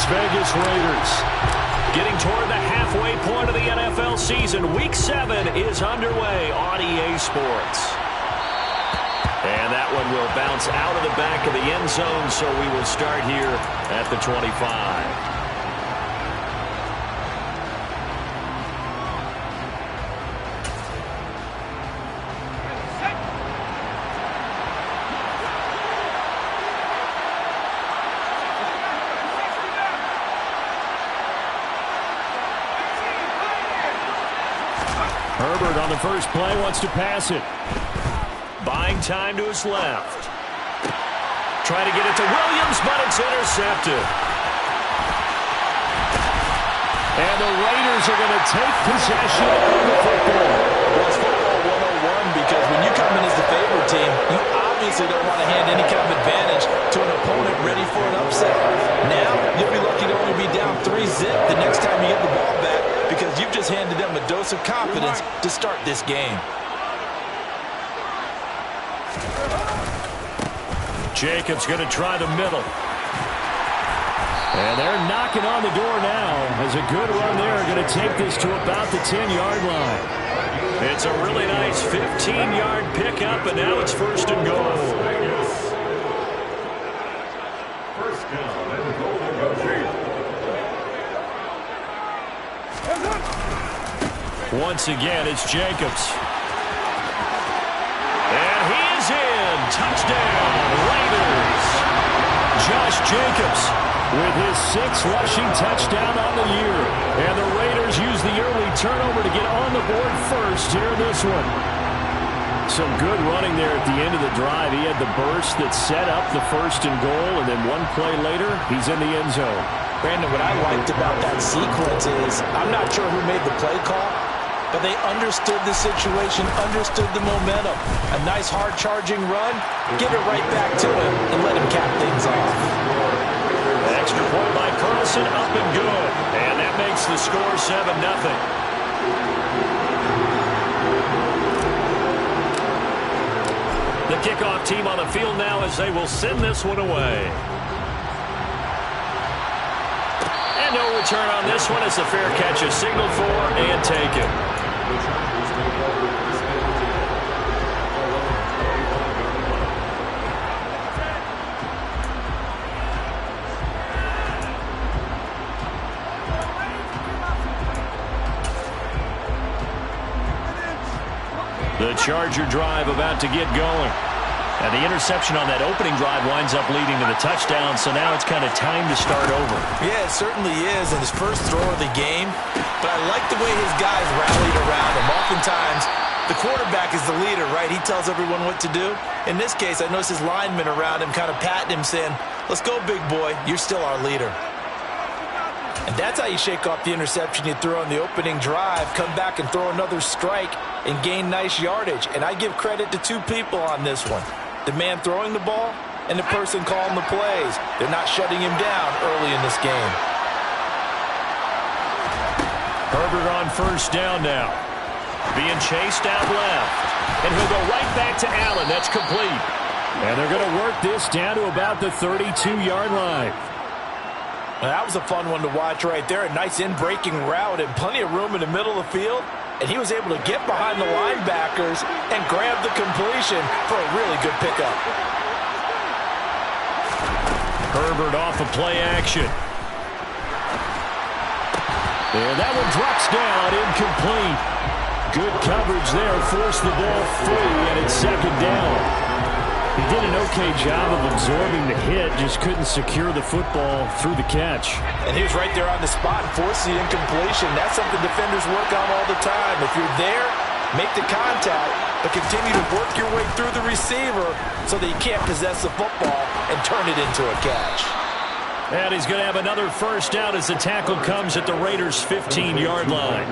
Las Vegas Raiders. Getting toward the halfway point of the NFL season. Week 7 is underway on EA Sports. And that one will bounce out of the back of the end zone, so we will start here at the 25. Herbert on the first play wants to pass it. Buying time to his left. Trying to get it to Williams, but it's intercepted. And the Raiders are going to take possession of the football. Well, it's football 101 because when you come in as the favorite team, you obviously don't want to hand any kind of advantage to an opponent ready for an upset. Now, you'll be lucky to only be down 3-zip the next time you get the ball back because you've just handed them a dose of confidence to start this game. Jacobs going to try the middle. And they're knocking on the door now as a good run there. Going to take this to about the 10-yard line. It's a really nice 15-yard pickup, and now it's first and goal. First down and goal negotiation. Once again, it's Jacobs. And he is in. Touchdown, Raiders. Josh Jacobs with his 6th rushing touchdown on the year. And the Raiders use the early turnover to get on the board first here in this one. Some good running there at the end of the drive. He had the burst that set up the first and goal, and then one play later, he's in the end zone. Brandon, what I liked about that sequence is I'm not sure who made the play call, but they understood the situation, understood the momentum. A nice hard-charging run, give it right back to him, and let him cap things off. Extra point by Carlson, up and good. And that makes the score 7-0. The kickoff team on the field now as they will send this one away. And no return on this one as the fair catch is signaled for and taken. The Charger drive about to get going. And the interception on that opening drive winds up leading to the touchdown, so now it's kind of time to start over. Yeah, it certainly is in his first throw of the game. But I like the way his guys rallied around him. Oftentimes, the quarterback is the leader, right? He tells everyone what to do. In this case, I noticed his linemen around him kind of patting him, saying, "Let's go, big boy. You're still our leader." And that's how you shake off the interception you threw on the opening drive, come back and throw another strike and gain nice yardage. And I give credit to two people on this one. The man throwing the ball and the person calling the plays. They're not shutting him down early in this game. Herbert on first down now. Being chased out left. And he'll go right back to Allen. That's complete. And they're going to work this down to about the 32-yard line. Now, that was a fun one to watch right there. A nice in-breaking route and plenty of room in the middle of the field. And he was able to get behind the linebackers and grab the completion for a really good pickup. Herbert off of play action. And that one drops down, incomplete. Good coverage there, forced the ball free, and it's second down. He did an okay job of absorbing the hit, just couldn't secure the football through the catch. And he was right there on the spot and forced the incompletion. That's something defenders work on all the time. If you're there, make the contact, but continue to work your way through the receiver so that you can't possess the football and turn it into a catch. And he's going to have another first down as the tackle comes at the Raiders' 15-yard line.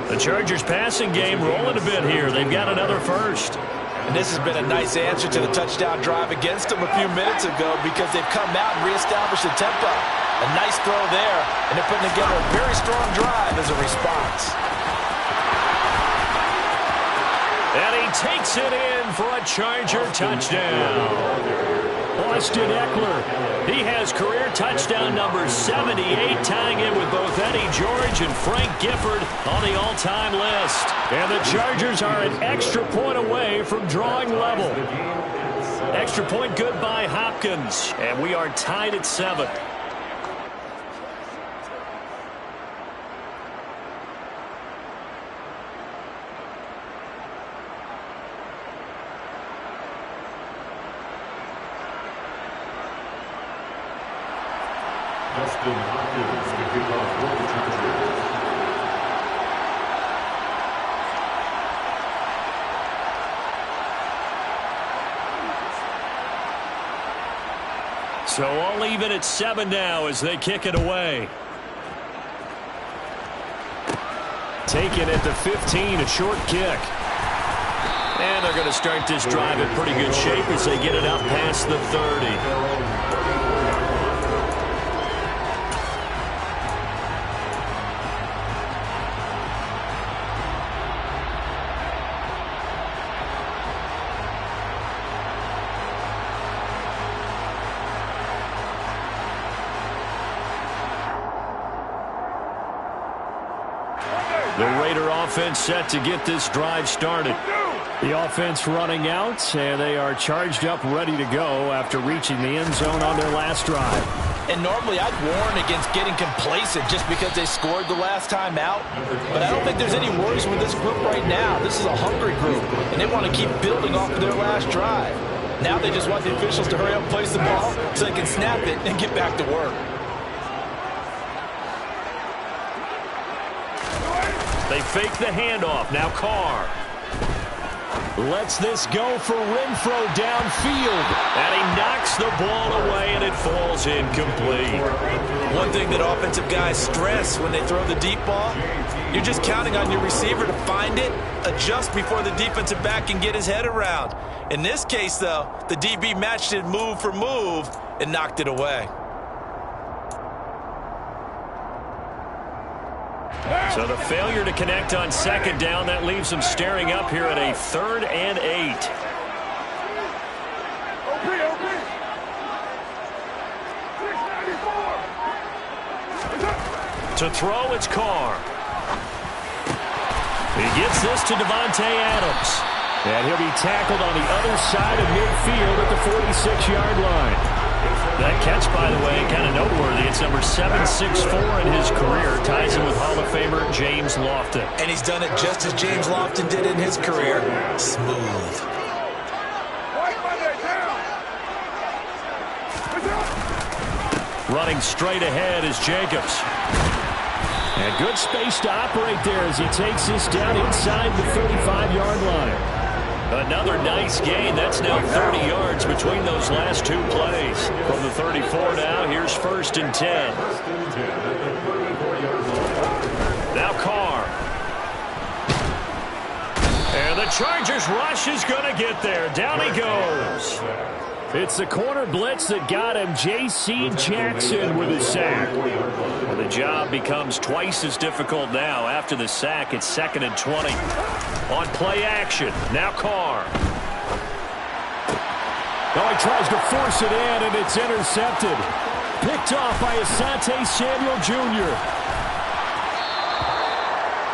The Chargers' passing game rolling a bit here. They've got another first. And this has been a nice answer to the touchdown drive against them a few minutes ago because they've come out and reestablished the tempo. A nice throw there, and they're putting together a very strong drive as a response. And he takes it in for a Charger touchdown. Austin Eckler. He has career touchdown number 78, tying it with both Eddie George and Frank Gifford on the all-time list. And the Chargers are an extra point away from drawing level. Extra point good by Hopkins, and we are tied at 7. Justin Hopkins to kick off for the Chargers. So all even at 7 now as they kick it away. Taken at the 15, a short kick. And they're going to start this drive in pretty good shape as they get it up past the 30. The Raider offense set to get this drive started. The offense running out, and they are charged up, ready to go after reaching the end zone on their last drive. And normally I'd warn against getting complacent just because they scored the last time out. But I don't think there's any worries with this group right now. This is a hungry group, and they want to keep building off of their last drive. Now they just want the officials to hurry up and place the ball so they can snap it and get back to work. They fake the handoff. Now Carr lets this go for Renfrow downfield. And he knocks the ball away, and it falls incomplete. One thing that offensive guys stress when they throw the deep ball, you're just counting on your receiver to find it, adjust before the defensive back can get his head around. In this case, though, the DB matched it move for move and knocked it away. So the failure to connect on second down, that leaves them staring up here at a 3rd and 8. To throw, it's Carr. He gets this to Devontae Adams. And he'll be tackled on the other side of midfield at the 46-yard line. That catch, by the way, kind of noteworthy. It's number 764 in his career. Ties him with Hall of Famer James Lofton. And he's done it just as James Lofton did in his career. Smooth. Running straight ahead is Jacobs. And good space to operate there as he takes this down inside the 35-yard line. Another nice gain. That's now 30 yards between those last 2 plays. From the 34 now, here's 1st and 10. Now Carr. And the Chargers rush is going to get there. Down he goes. It's the corner blitz that got him. J.C. Jackson with a sack. And the job becomes twice as difficult now. After the sack, it's 2nd and 20. On play action, now Carr. Oh, he tries to force it in, and it's intercepted. Picked off by Asante Samuel Jr.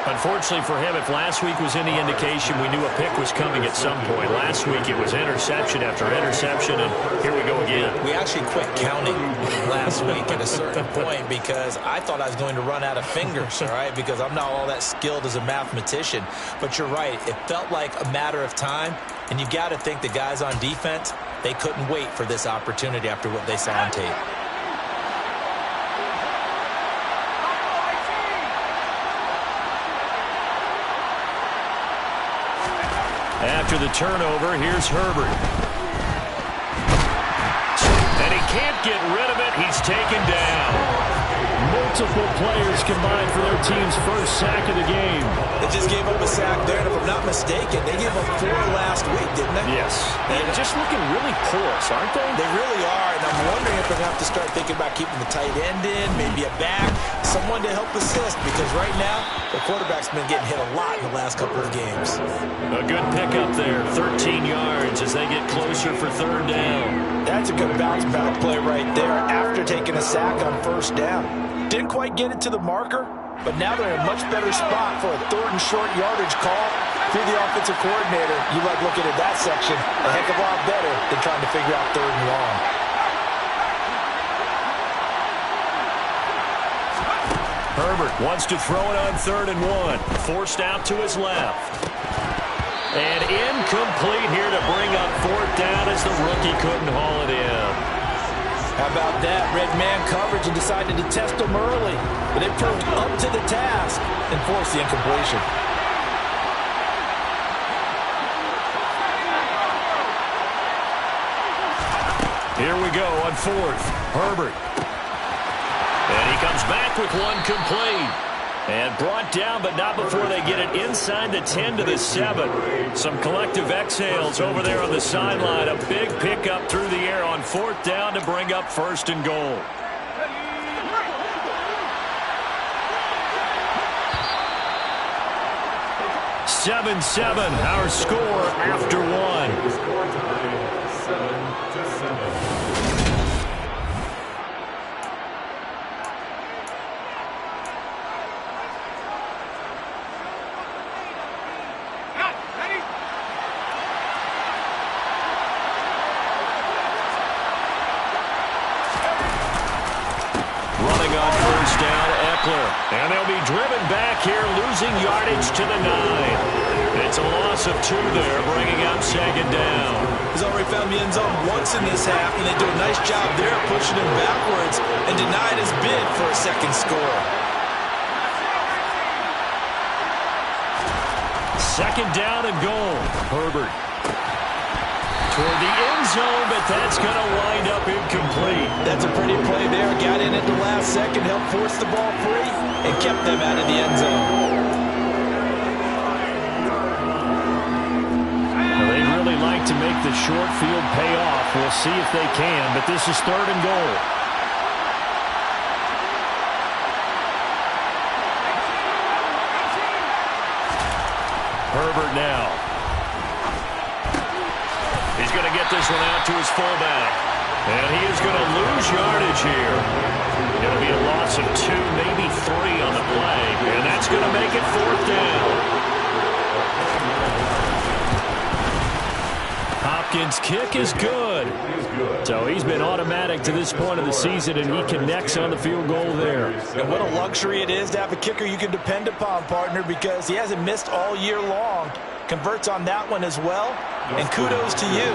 Unfortunately for him, if last week was any indication, we knew a pick was coming at some point. Last week it was interception after interception, and here we go again. We actually quit counting last week at a certain point because I thought I was going to run out of fingers, all right, because I'm not all that skilled as a mathematician. But you're right. It felt like a matter of time, and you got to think the guys on defense, they couldn't wait for this opportunity after what they saw on tape. After the turnover, here's Herbert. And he can't get rid of it. He's taken down. multiple players combined for their team's first sack of the game. They just gave up a sack there, and if I'm not mistaken, they gave up 4 last week, didn't they? Yes. And just looking really porous, aren't they? They really are, and I'm wondering if they're going to have to start thinking about keeping the tight end in, maybe a back, someone to help assist, because right now, the quarterback's been getting hit a lot in the last couple of games. A good pickup there, 13 yards as they get closer for third down. That's a good bounce-back play right there after taking a sack on first down. Didn't quite get it to the marker, but now they're in a much better spot for a third and short yardage call through the offensive coordinator. You like looking at that section a heck of a lot better than trying to figure out third and long. Herbert wants to throw it on 3rd and 1. Forced out to his left. And incomplete here to bring up 4th down as the rookie couldn't haul it in. How about that? Red man coverage and decided to test them early. But they proved up to the task and forced the incompletion. Here we go on 4th. Herbert. And he comes back with one complete. And brought down, but not before they get it inside the 10 to the 7. Some collective exhales over there on the sideline. A big pickup through the air on 4th down to bring up 1st and goal. "7-7", our score after one. 7-7. And they'll be driven back here, losing yardage to the 9. It's a loss of 2 there, bringing up 2nd down. He's already found the end zone once in this half, and they do a nice job there pushing him backwards and denied his bid for a second score. 2nd down and goal. Herbert toward the end zone, but that's going to wind up incomplete. That's a pretty play there. Got in at the last second, helped force the ball free, and kept them out of the end zone. Well, they'd really like to make the short field pay off. We'll see if they can, but this is 3rd and goal. Herbert now. He's going to get this one out to his fullback. And he is going to lose yardage here. It'll be a loss of 2, maybe 3 on the play. And that's going to make it 4th down. Hopkins' kick is good. So he's been automatic to this point of the season, and he connects on the field goal there. And what a luxury it is to have a kicker you can depend upon, partner, because he hasn't missed all year long. Converts on that one as well. And kudos to you.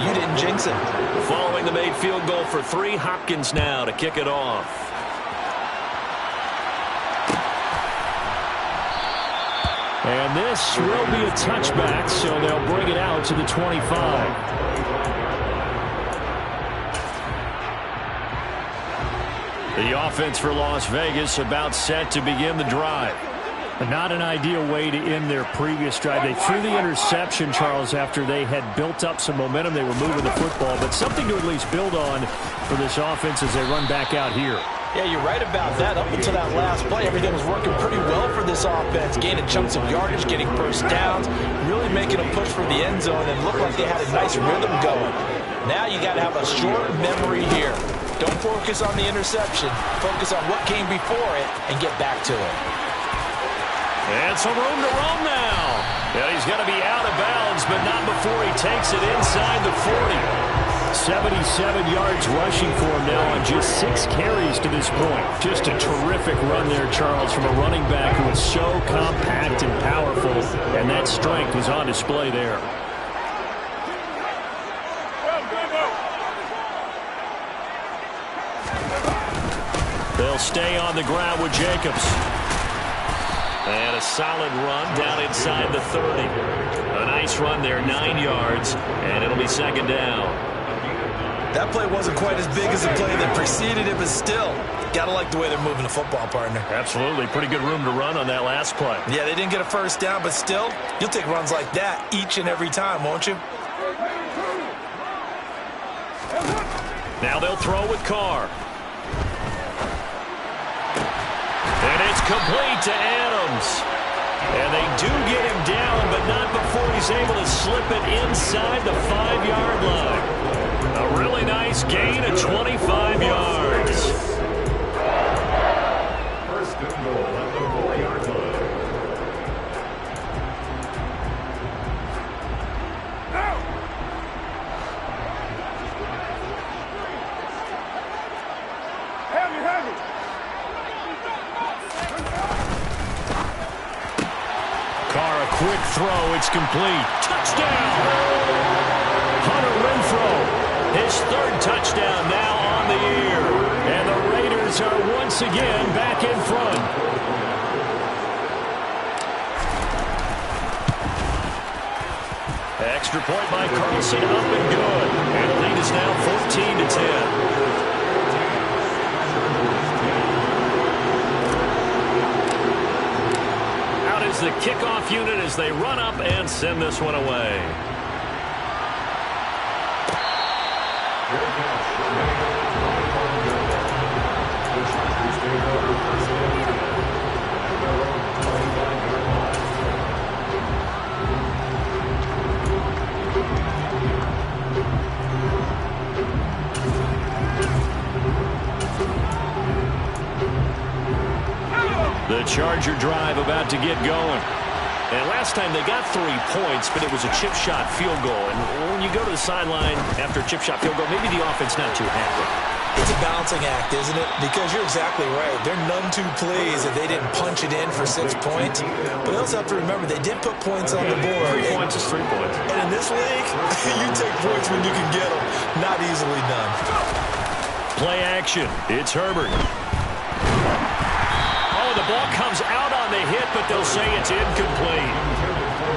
You didn't jinx it. Following the made field goal for 3, Hopkins now to kick it off. And this will be a touchback, so they'll bring it out to the 25. The offense for Las Vegas about set to begin the drive. Not an ideal way to end their previous drive. They threw the interception, Charles, after they had built up some momentum. They were moving the football, but something to at least build on for this offense as they run back out here. Yeah, you're right about that. Up until that last play, everything was working pretty well for this offense. Gaining chunks of yardage, getting first downs, really making a push for the end zone, and looked like they had a nice rhythm going. Now you got to have a short memory here. Don't focus on the interception. Focus on what came before it and get back to it. And some room to roam now. And he's going to be out of bounds, but not before he takes it inside the 40. 77 yards rushing for him now on just 6 carries to this point. Just a terrific run there, Charles, from a running back who is so compact and powerful, and that strength was on display there. They'll stay on the ground with Jacobs. And a solid run down inside the 30. A nice run there, 9 yards, and it'll be 2nd down. That play wasn't quite as big as the play that preceded it, but still, gotta like the way they're moving the football, partner. Absolutely. Pretty good room to run on that last play. Yeah, they didn't get a first down, but still, you'll take runs like that each and every time, won't you? Now they'll throw with Carr. And it's complete to Adams. And they do get him down, but not before he's able to slip it inside the 5-yard line. A really nice gain of 25 yards. First and goal at the 4-yard line. Carr, a quick throw. It's complete. Touchdown! Hunter Renfrow, his third touchdown now on the year. And the Raiders are once again back in front. Extra point by Carlson, up and good. And the lead is now 14-10. The kickoff unit as they run up and send this one away. The Charger drive about to get going. And last time they got 3 points, but it was a chip shot field goal. And when you go to the sideline after a chip shot field goal, maybe the offense not too happy. It's a balancing act, isn't it? Because you're exactly right. They're none too pleased if they didn't punch it in for 6 points. But they also have to remember they did put points on the board. 3 points is 3 points. And in this league, you take points when you can get them. Not easily done. Play action. It's Herbert. The ball comes out on the hit, but they'll say it's incomplete.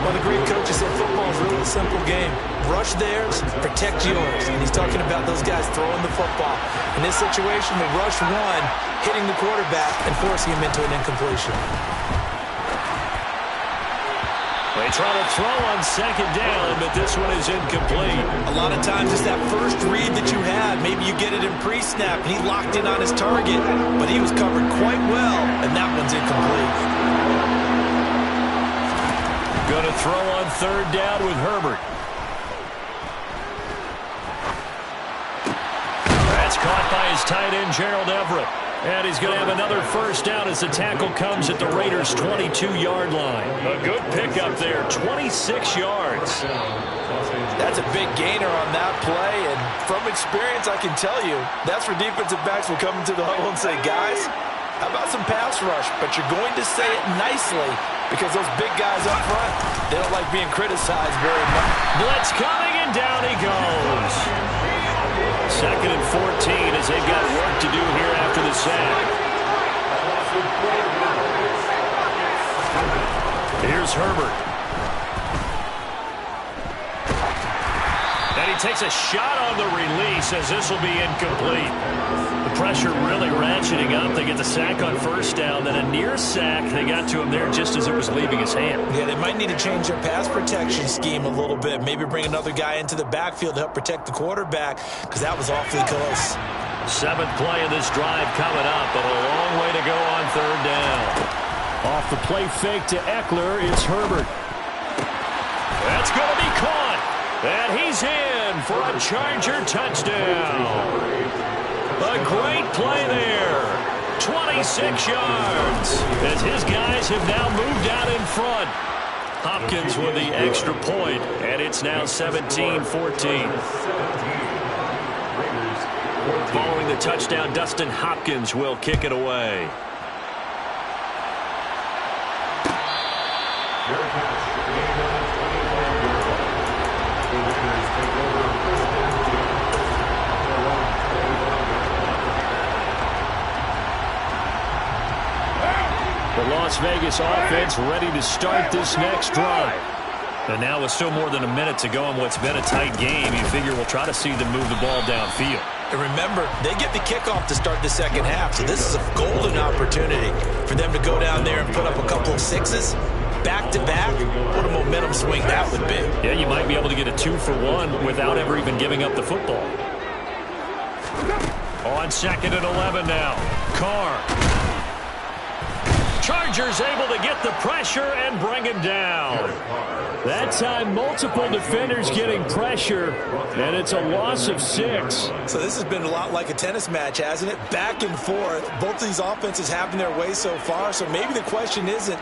Well, the great coach said football is really a simple game. Rush theirs, protect yours. And he's talking about those guys throwing the football. In this situation, the rush one, hitting the quarterback and forcing him into an incompletion. They try to throw on second down, but this one is incomplete. A lot of times it's that first read that you had. Maybe you get it in pre-snap, and he locked in on his target, but he was covered quite well, and that one's incomplete. Going to throw on third down with Herbert. That's caught by his tight end, Gerald Everett. And he's going to have another first down as the tackle comes at the Raiders' 22-yard line. A good pickup there, 26 yards. That's a big gainer on that play, and from experience, I can tell you, that's where defensive backs will come into the huddle and say, guys, how about some pass rush? But you're going to say it nicely because those big guys up front, they don't like being criticized very much. Blitz coming, and down he goes. Second and 14 as they've got work to do here after the sack. Here's Herbert. And he takes a shot on the release as this will be incomplete. The pressure really ratcheting up. They get the sack on first down, then a near sack. They got to him there just as it was leaving his hand. Yeah, they might need to change their pass protection scheme a little bit. Maybe bring another guy into the backfield to help protect the quarterback because that was awfully close. 7th play of this drive coming up, but a long way to go on third down. Off the play fake to Eckler, it's Herbert. That's going to be caught. And he's in for a Charger touchdown. A great play there. 26 yards as his guys have now moved out in front. Hopkins with the extra point, and it's now 17-14. Following the touchdown, Dustin Hopkins will kick it away. The Las Vegas offense ready to start this next drive. And now with still more than a minute to go in what's been a tight game, you figure we'll try to see them move the ball downfield. And remember, they get the kickoff to start the second half, so this is a golden opportunity for them to go down there and put up a couple of sixes. Back-to-back, what a momentum swing that would be. Yeah, you might be able to get a 2-for-1 without ever even giving up the football. On 2nd and 11 now. Carr. Chargers able to get the pressure and bring him down. That time, multiple defenders getting pressure, and it's a loss of 6. So this has been a lot like a tennis match, hasn't it? Back and forth. Both of these offenses having their way so far, so maybe the question isn't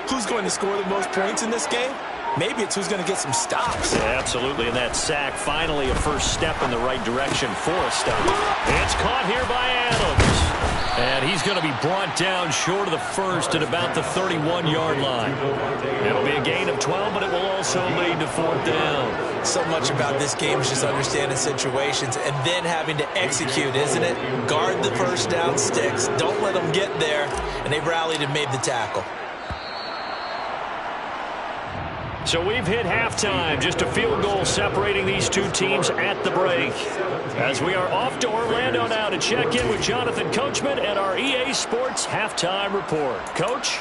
who's going to score the most points in this game. Maybe it's who's going to get some stops. Yeah, absolutely, and that sack finally a first step in the right direction for a stop. It's caught here by Adams. And he's going to be brought down short of the first at about the 31-yard line. It'll be a gain of 12, but it will also lead to 4th down. So much about this game is just understanding situations and then having to execute, isn't it? Guard the first down sticks. Don't let them get there. And they've rallied and made the tackle. So we've hit halftime, just a field goal separating these two teams at the break. As we are off to Orlando now to check in with Jonathan Coachman and our EA Sports Halftime Report. Coach?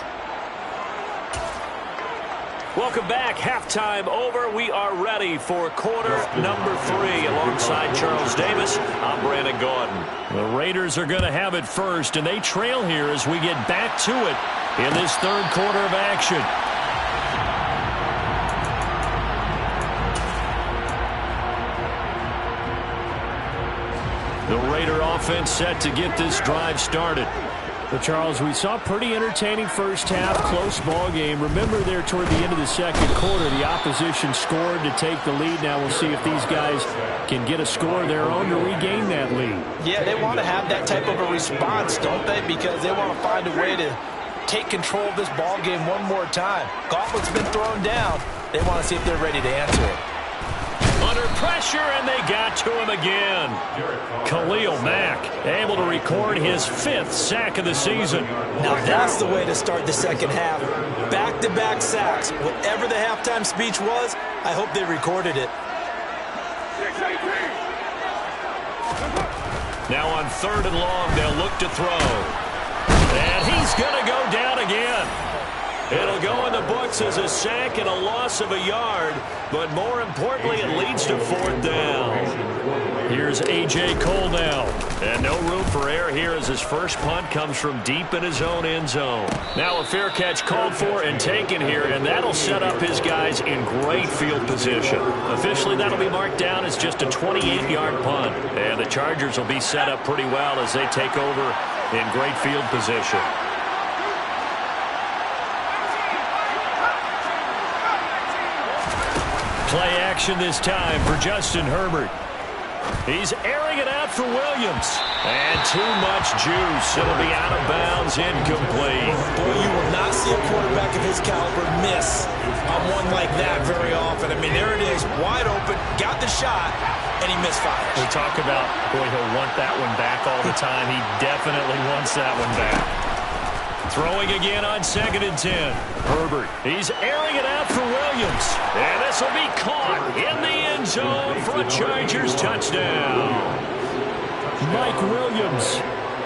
Welcome back. Halftime over. We are ready for quarter number 3 alongside Charles Davis. I'm Brandon Gaudin. The Raiders are going to have it first, and they trail here as we get back to it in this third quarter of action. The Raider offense set to get this drive started. But Charles, we saw pretty entertaining first half, close ball game. Remember there toward the end of the second quarter, the opposition scored to take the lead. Now we'll see if these guys can get a score of their own to regain that lead. Yeah, they want to have that type of a response, don't they? Because they want to find a way to take control of this ball game one more time. Gauntlet's been thrown down. They want to see if they're ready to answer it. Under pressure, and they got to him again. Khalil Mack able to record his 5th sack of the season. Now that's the way to start the second half. Back-to-back sacks. Whatever the halftime speech was, I hope they recorded it. Now on 3rd and long, they'll look to throw. And he's going to go down again. It'll go in the books as a sack and a loss of a yard, but more importantly, it leads to 4th down. Here's A.J. Cole now, and no room for error here as his first punt comes from deep in his own end zone. Now a fair catch called for and taken here, and that'll set up his guys in great field position. Officially, that'll be marked down as just a 28-yard punt, and the Chargers will be set up pretty well as they take over in great field position. Play action this time for Justin Herbert. He's airing it out for Williams. And too much juice. It'll be out of bounds, incomplete. Boy, you will not see a quarterback of his caliber miss on one like that very often. I mean, there it is, wide open, got the shot, and he misfires. We talk about, boy, he'll want that one back all the time. He definitely wants that one back. Throwing again on 2nd and 10. Herbert, he's airing it out for Williams. And this will be caught in the end zone for a Chargers touchdown. Mike Williams,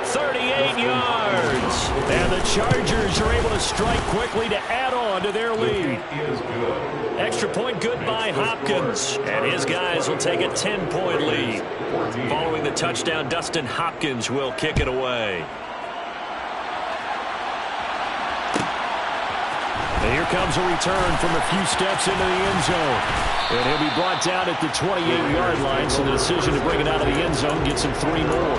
38 yards. And the Chargers are able to strike quickly to add on to their lead. Extra point good by Hopkins. And his guys will take a 10-point lead. Following the touchdown, Dustin Hopkins will kick it away. And here comes a return from a few steps into the end zone. And he'll be brought down at the 28-yard line, so the decision to bring it out of the end zone gets him 3 more.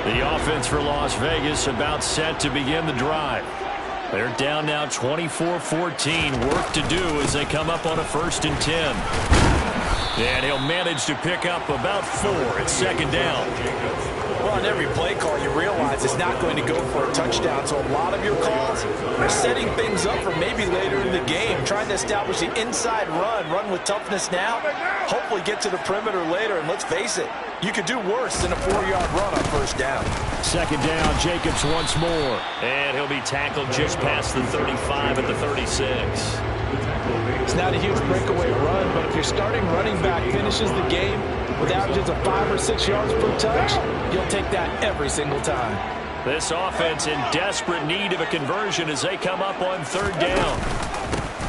The offense for Las Vegas about set to begin the drive. They're down now 24-14. Work to do as they come up on a 1st and 10. And he'll manage to pick up about 4 at 2nd down. Well, on every play call, you realize it's not going to go for a touchdown. So a lot of your calls are setting things up for maybe later in the game, trying to establish the inside run with toughness now. Hopefully get to the perimeter later, and let's face it, you could do worse than a 4-yard run on first down. Second down, Jacobs once more. And he'll be tackled just past the 35 at the 36. It's not a huge breakaway run, but if your starting running back finishes the game with averages of 5 or 6 yards per touch, you'll take that every single time. This offense in desperate need of a conversion as they come up on third down.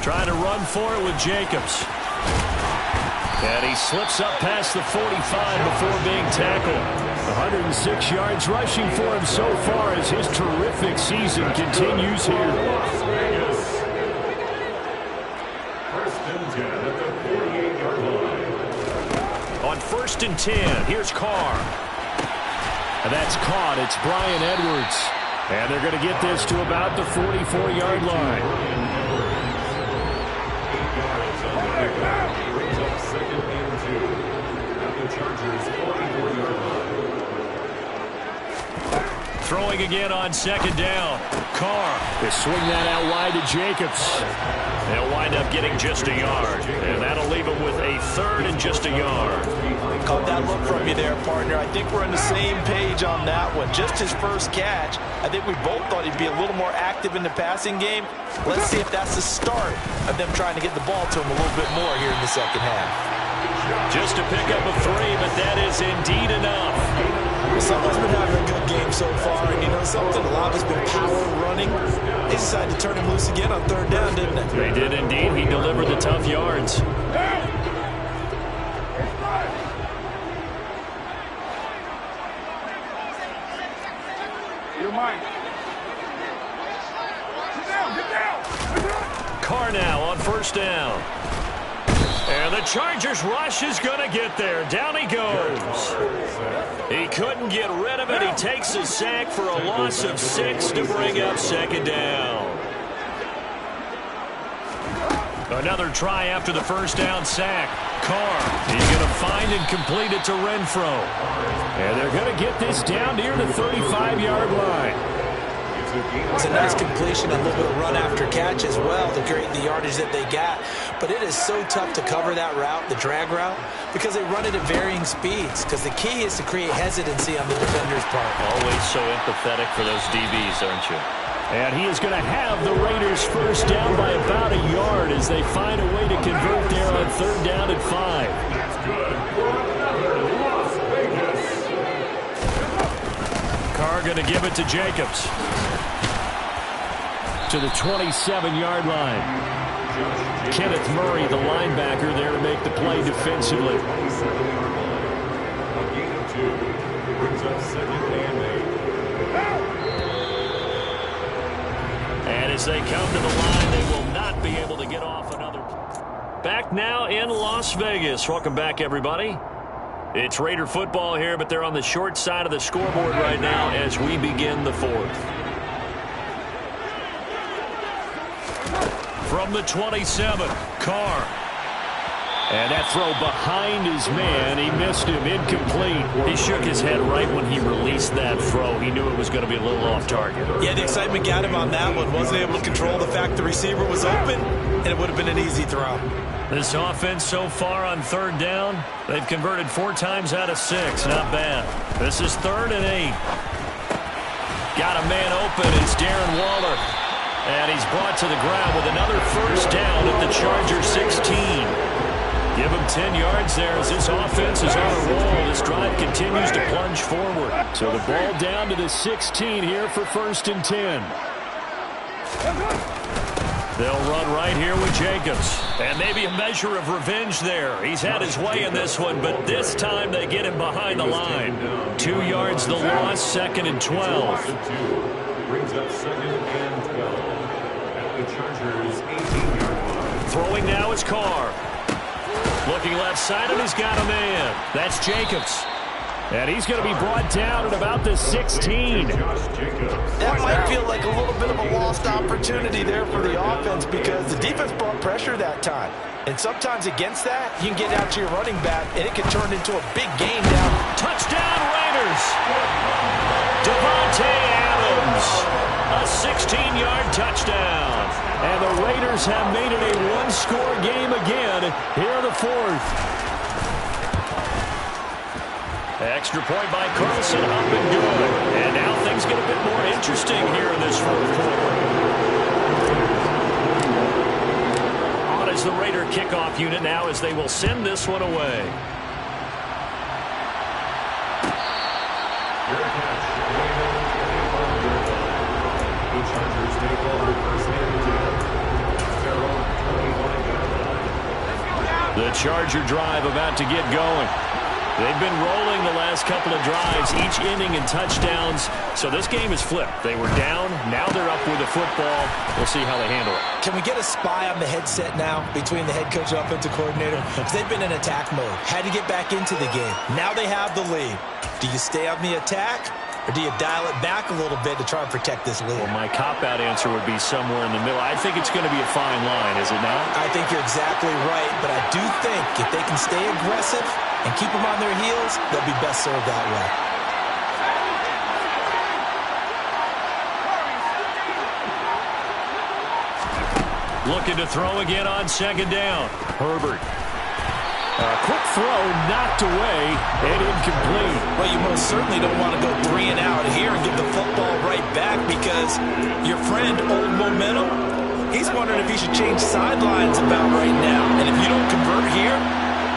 Trying to run for it with Jacobs. And he slips up past the 45 before being tackled. 106 yards rushing for him so far as his terrific season continues here. Las Vegas. First and 10 at the 48-yard line. On first and 10, here's Carr. And that's caught. It's Bryan Edwards. And they're going to get this to about the 44-yard line. Second and 2 at the Chargers 44-yard line. Throwing again on second down. Carr. They swing that out wide to Jacobs. They'll wind up getting just a yard. And that'll leave them with a third and just a yard. Caught that look from you there, partner. I think we're on the same page on that one. Just his first catch. I think we both thought he'd be a little more active in the passing game. Let's see if that's the start of them trying to get the ball to him a little bit more here in the second half. Just to pick up a 3, but that is indeed enough. Someone's been having a good game so far, and you know something? A lot of it's been power running. They decided to turn him loose again on third down, didn't they? They did indeed. He delivered the tough yards. Your mind. Get down. Carr now on first down. And the Chargers rush is going to get there. Down he goes. He couldn't get rid of it. He takes a sack for a loss of 6 to bring up second down. Another try after the first down sack. Carr, he's going to find and complete it to Renfro. And they're going to get this down near the 35-yard line. It's a nice completion, a little bit of run after catch as well to create the yardage that they got. But it is so tough to cover that route, the drag route, because they run it at varying speeds. Because the key is to create hesitancy on the defender's part. Always so empathetic for those DBs, aren't you? And he is going to have the Raiders first down by about a yard as they find a way to convert there on third down and 5. That's good for another Las Vegas. Carr going to give it to Jacobs. To the 27-yard line. Kenneth Murray, the linebacker, there to make the play defensively. 27-yard line. A gain of 2 brings up second and 8. And as they come to the line, they will not be able to get off another. Back now in Las Vegas. Welcome back, everybody. It's Raider football here, but they're on the short side of the scoreboard right now as we begin the fourth. From the 27, Carr. And that throw behind his man. He missed him. Incomplete. He shook his head right when he released that throw. He knew it was going to be a little off target. Yeah, the excitement got him on that one. Wasn't able to control the fact the receiver was open, and it would have been an easy throw. This offense so far on third down, they've converted 4 times out of 6. Not bad. This is third and 8. Got a man open. It's Darren Waller. And he's brought to the ground with another first down at the Chargers 16. Give him 10 yards there as this offense is on a roll. This drive continues to plunge forward. So the ball down to the 16 here for first and 10. They'll run right here with Jacobs. And maybe a measure of revenge there. He's had his way in this one, but this time they get him behind the line. 2 yards the loss, second and 12. Brings up second and 12 at the Chargers 18-yard line. Throwing now is Carr. Looking left side, and he's got a man. That's Jacobs. And he's going to be brought down at about the 16. That might feel like a little bit of a lost opportunity there for the offense because the defense brought pressure that time. And sometimes against that, you can get out to your running back, and it can turn into a big game down. Touchdown, Raiders. Devontae Adams. A 16-yard touchdown. And the Raiders have made it a one-score game again here in the fourth. Extra point by Carlson, up and good. And now things get a bit more interesting here in this fourth quarter. On is the Raider kickoff unit now as they will send this one away. The Chargers take over first and 10. The Charger drive about to get going. They've been rolling the last couple of drives, each inning in touchdowns. So this game is flipped. They were down. Now they're up with the football. We'll see how they handle it. Can we get a spy on the headset now between the head coach and offensive coordinator? Because they've been in attack mode. Had to get back into the game. Now they have the lead. Do you stay on the attack? Or do you dial it back a little bit to try and protect this lead? Well, my cop-out answer would be somewhere in the middle. I think it's going to be a fine line, is it not? I think you're exactly right, but I do think if they can stay aggressive and keep them on their heels, they'll be best served that way. Looking to throw again on second down. Herbert. A quick throw knocked away and incomplete. Well, you most certainly don't want to go 3 and out here and give the football right back because your friend, Old Momentum, he's wondering if he should change sidelines about right now. And if you don't convert here,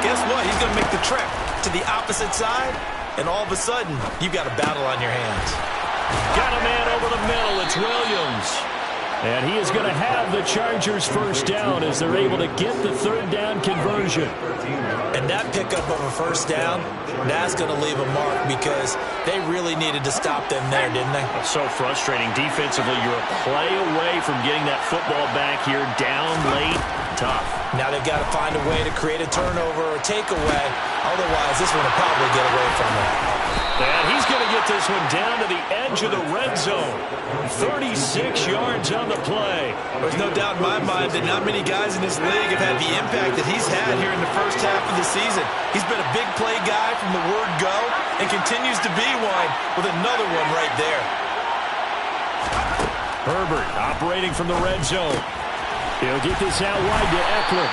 guess what? He's going to make the trek to the opposite side, and all of a sudden, you've got a battle on your hands. Got a man over the middle. It's Williams. And he is going to have the Chargers first down as they're able to get the third down conversion. And that pickup of a first down, that's going to leave a mark because they really needed to stop them there, didn't they? So frustrating. Defensively, you're a play away from getting that football back here. Down late, tough. Now they've got to find a way to create a turnover or a takeaway. Otherwise, this one will probably get away from them. And he's going to get this one down to the edge of the red zone. 36 yards on the play. There's no doubt in my mind that not many guys in this league have had the impact that he's had here in the first half of the season. He's been a big play guy from the word go and continues to be one with another one right there. Herbert operating from the red zone. He'll get this out wide to Eckler.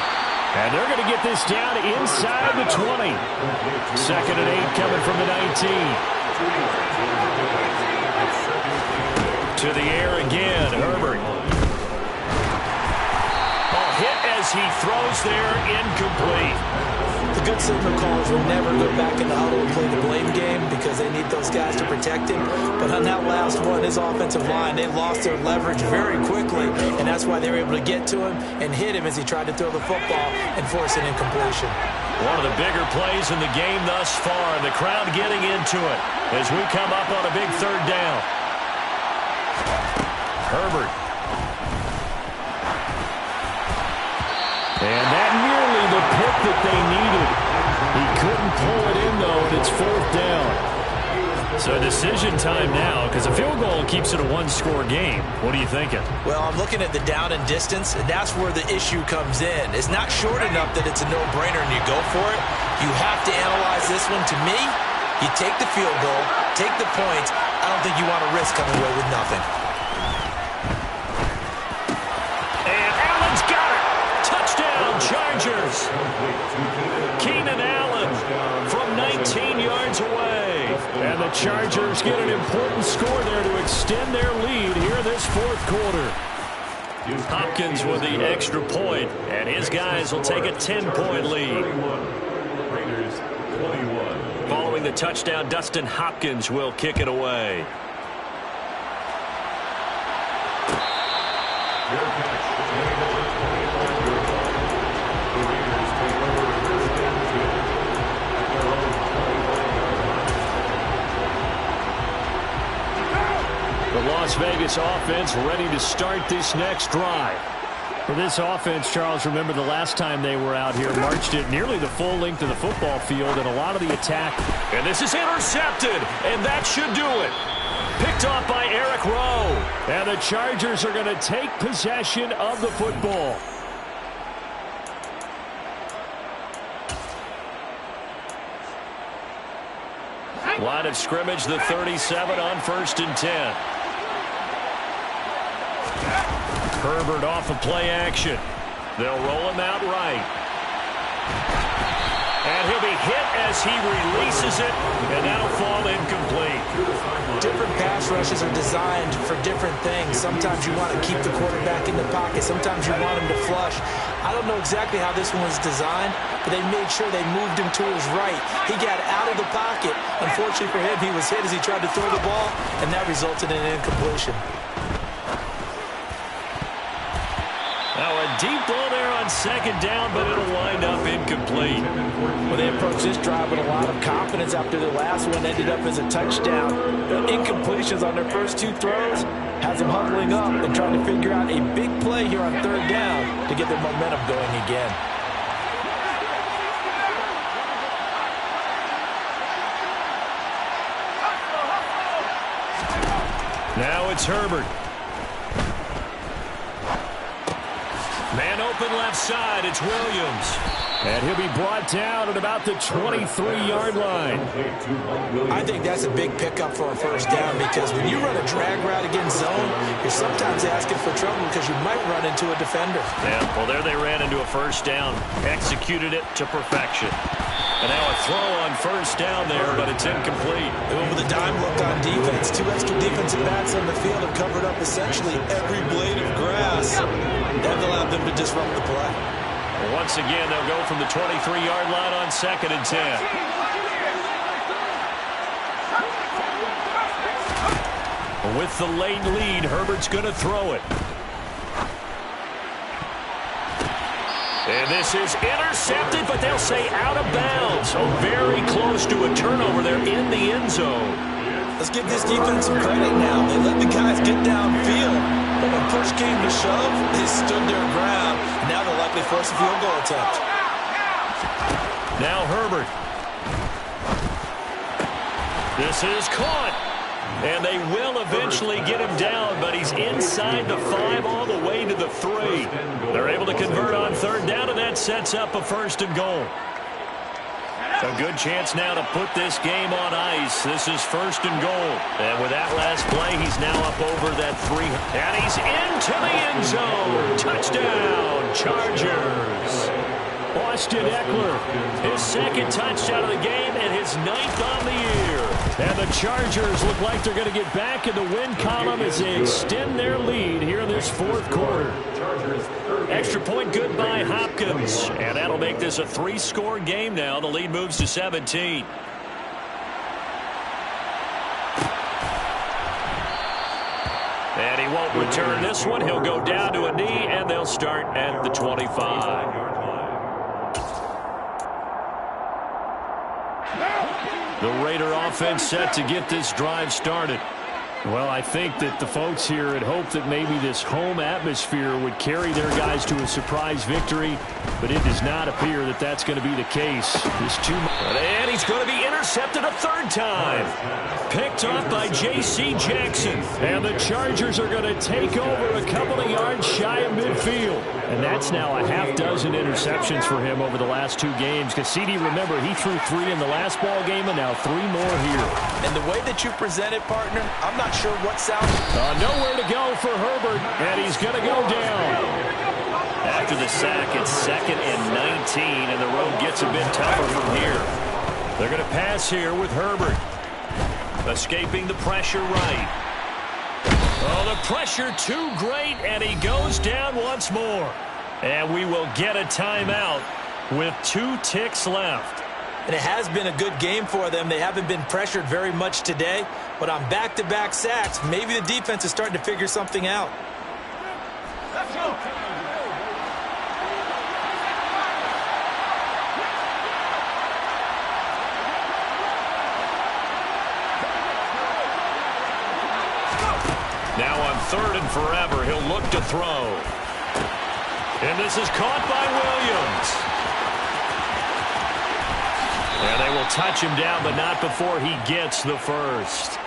And they're going to get this down inside the 20. 2nd and 8 coming from the 19. To the air again, Herbert. Ball hit as he throws there, incomplete. The good signal callers will never go back in the huddle and play the blame game because they need those guys to protect him. But on that last one, his offensive line, they lost their leverage very quickly, and that's why they were able to get to him and hit him as he tried to throw the football and force an incompletion. One of the bigger plays in the game thus far, and the crowd getting into it as we come up on a big third down. Herbert. And that nearly the pick that they needed. He couldn't pull it in, though, and it's 4th down. So decision time now, because a field goal keeps it a one-score game. What are you thinking? Well, I'm looking at the down and distance, and that's where the issue comes in. It's not short enough that it's a no-brainer and you go for it. You have to analyze this one. To me, you take the field goal, take the points. I don't think you want to risk coming away with nothing. Chargers. Keenan Allen from 19 yards away. And the Chargers get an important score there to extend their lead here this fourth quarter. Hopkins with the extra point, and his guys will take a 10-point lead. Raiders 21. Following the touchdown, Dustin Hopkins will kick it away. The Las Vegas offense ready to start this next drive. For this offense, Charles, remember the last time they were out here, marched it nearly the full length of the football field, and a lot of the attack. And this is intercepted, and that should do it. Picked off by Eric Rowe. And the Chargers are going to take possession of the football. Line of scrimmage, the 37 on 1st and 10. Herbert off of play action. They'll roll him out right. And he'll be hit as he releases it, and that'll fall incomplete. Different pass rushes are designed for different things. Sometimes you want to keep the quarterback in the pocket. Sometimes you want him to flush. I don't know exactly how this one was designed, but they made sure they moved him to his right. He got out of the pocket. Unfortunately for him, he was hit as he tried to throw the ball, and that resulted in an incompletion. Now a deep ball there on second down, but it'll wind up incomplete. Well, they approached this drive with a lot of confidence after the last one ended up as a touchdown. The incompletions on their first two throws has them huddling up and trying to figure out a big play here on third down to get their momentum going again. Now it's Herbert. Man open left side, it's Williams. And he'll be brought down at about the 23-yard line. I think that's a big pickup for a first down because when you run a drag route against zone, you're sometimes asking for trouble because you might run into a defender. Yeah, well, there they ran into a first down. Executed it to perfection. And now a throw on first down there, but it's incomplete. They went with a dime look on defense. Two extra defensive backs on the field have covered up essentially every blade of grass. That allowed them to disrupt the play. Once again, they'll go from the 23-yard line on 2nd and 10. With the late lead, Herbert's going to throw it. And this is intercepted, but they'll say out of bounds. So very close to a turnover there in the end zone. Let's give this defense some credit now. They let the guys get downfield. But when push came to shove, they stood their ground. Now they'll likely force a field goal attempt. Now Herbert. This is caught. And they will eventually get him down, but he's inside the 5 all the way to the 3. They're able to convert on third down, and that sets up a 1st and goal. A good chance now to put this game on ice. This is 1st and goal. And with that last play, he's now up over that 3. And he's into the end zone. Touchdown, Chargers. Austin Eckler, his 2nd touchdown of the game and his 9th on the year. And the Chargers look like they're going to get back in the win column as they extend their lead here in this 4th quarter. Extra point good by Hopkins. And that'll make this a 3-score game now. The lead moves to 17. And he won't return this one. He'll go down to a knee, and they'll start at the 25. The Raider offense set to get this drive started. Well, I think that the folks here had hoped that maybe this home atmosphere would carry their guys to a surprise victory, but it does not appear that that's going to be the case. And he's going to be intercepted a 3rd time. Picked off by J.C. Jackson. And the Chargers are going to take over a couple of yards shy of midfield. And that's now a half-dozen interceptions for him over the last 2 games. Because CD, remember, he threw 3 in the last ball game and now 3 more here. And the way that you present it, partner, I'm not sure what sound. Nowhere to go for Herbert, and he's going to go down. After the sack, it's 2nd and 19, and the road gets a bit tougher from here. They're going to pass here with Herbert. Escaping the pressure right. Oh, the pressure too great, and he goes down once more. And we will get a timeout with 2 ticks left. And it has been a good game for them. They haven't been pressured very much today. But on back-to-back sacks, maybe the defense is starting to figure something out. Let's go. Now on 3rd and forever, he'll look to throw. And this is caught by Williams. And they will touch him down, but not before he gets the 1st.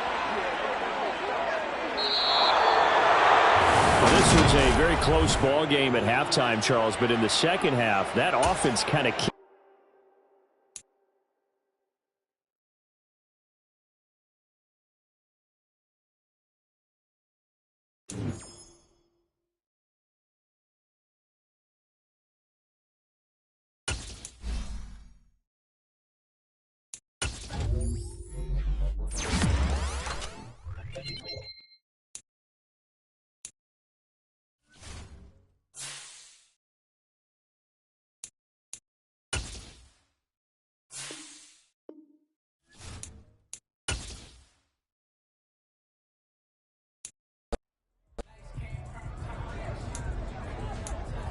Well, this was a very close ball game at halftime, Charles, but in the second half, that offense kind of